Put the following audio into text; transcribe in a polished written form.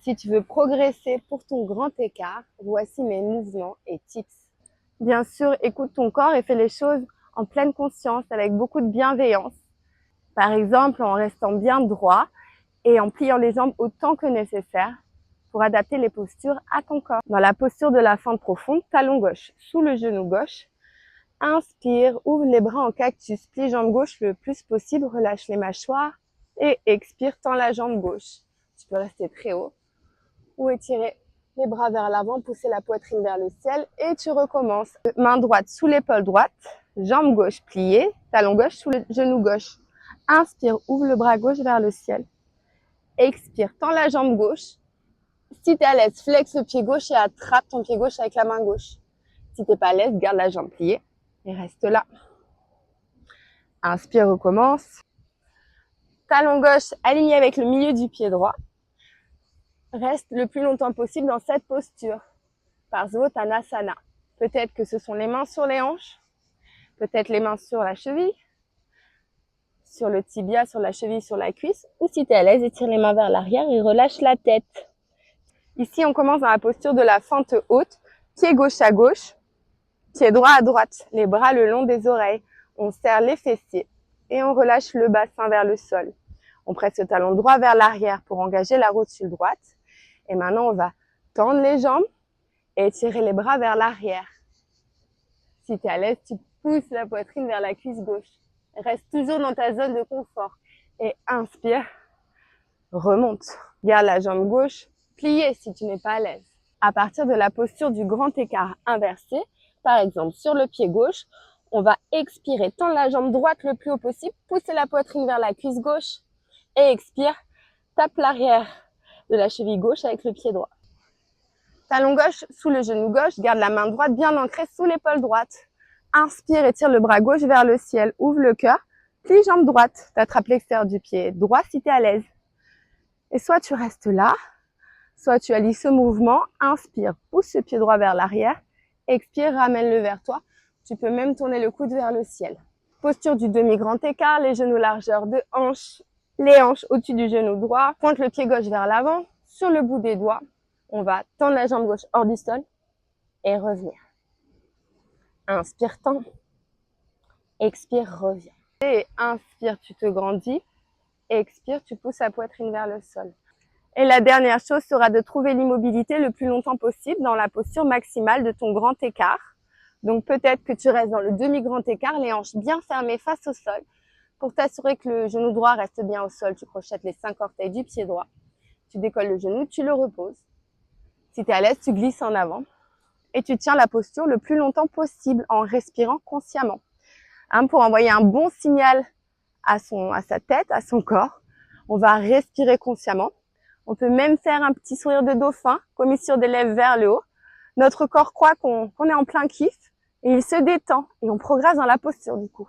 Si tu veux progresser pour ton grand écart, voici mes mouvements et tips. Bien sûr, écoute ton corps et fais les choses en pleine conscience, avec beaucoup de bienveillance. Par exemple, en restant bien droit et en pliant les jambes autant que nécessaire pour adapter les postures à ton corps. Dans la posture de la fente profonde, talon gauche sous le genou gauche. Inspire, ouvre les bras en cactus, plie jambe gauche le plus possible, relâche les mâchoires et expire, tends la jambe gauche. Tu peux rester très haut ou étirer les bras vers l'avant, pousser la poitrine vers le ciel et tu recommences. Main droite sous l'épaule droite, jambe gauche pliée, talon gauche sous le genou gauche. Inspire, ouvre le bras gauche vers le ciel. Expire, tends la jambe gauche. Si tu es à l'aise, flexe le pied gauche et attrape ton pied gauche avec la main gauche. Si tu n'es pas à l'aise, garde la jambe pliée et reste là. Inspire, recommence. Talon gauche aligné avec le milieu du pied droit. Reste le plus longtemps possible dans cette posture. Parsvottanasana. Peut-être que ce sont les mains sur les hanches, peut-être les mains sur la cheville, sur le tibia, sur la cheville, sur la cuisse. Ou si tu es à l'aise, étire les mains vers l'arrière et relâche la tête. Ici, on commence dans la posture de la fente haute. Pied gauche à gauche, pied droit à droite, les bras le long des oreilles. On serre les fessiers et on relâche le bassin vers le sol. On presse le talon droit vers l'arrière pour engager la rotule droite. Et maintenant, on va tendre les jambes et étirer les bras vers l'arrière. Si tu es à l'aise, tu pousses la poitrine vers la cuisse gauche. Reste toujours dans ta zone de confort. Et inspire, remonte. Garde la jambe gauche pliée si tu n'es pas à l'aise. À partir de la posture du grand écart inversé, par exemple sur le pied gauche, on va expirer, tendre la jambe droite le plus haut possible, pousser la poitrine vers la cuisse gauche et expire, tape l'arrière de la cheville gauche avec le pied droit. Talon gauche sous le genou gauche, garde la main droite bien ancrée sous l'épaule droite. Inspire, étire le bras gauche vers le ciel, ouvre le cœur, plie jambe droite, t'attrapes l'extérieur du pied droit si tu es à l'aise. Et soit tu restes là, soit tu allies ce mouvement, inspire, pousse le pied droit vers l'arrière, expire, ramène-le vers toi. Tu peux même tourner le coude vers le ciel. Posture du demi-grand écart, les genoux largeur de hanche, les hanches au-dessus du genou droit, pointe le pied gauche vers l'avant, sur le bout des doigts. On va tendre la jambe gauche hors du sol et revenir. Inspire, tends. Expire, reviens. Et inspire, tu te grandis. Expire, tu pousses la poitrine vers le sol. Et la dernière chose sera de trouver l'immobilité le plus longtemps possible dans la posture maximale de ton grand écart. Donc peut-être que tu restes dans le demi-grand écart, les hanches bien fermées face au sol. Pour t'assurer que le genou droit reste bien au sol, tu crochettes les 5 orteils du pied droit. Tu décolles le genou, tu le reposes. Si tu es à l'aise, tu glisses en avant. Et tu tiens la posture le plus longtemps possible en respirant consciemment. Pour envoyer un bon signal à sa tête, à son corps, on va respirer consciemment. On peut même faire un petit sourire de dauphin, commissure des lèvres vers le haut. Notre corps croit qu'on est en plein kiff et il se détend et on progresse dans la posture du coup.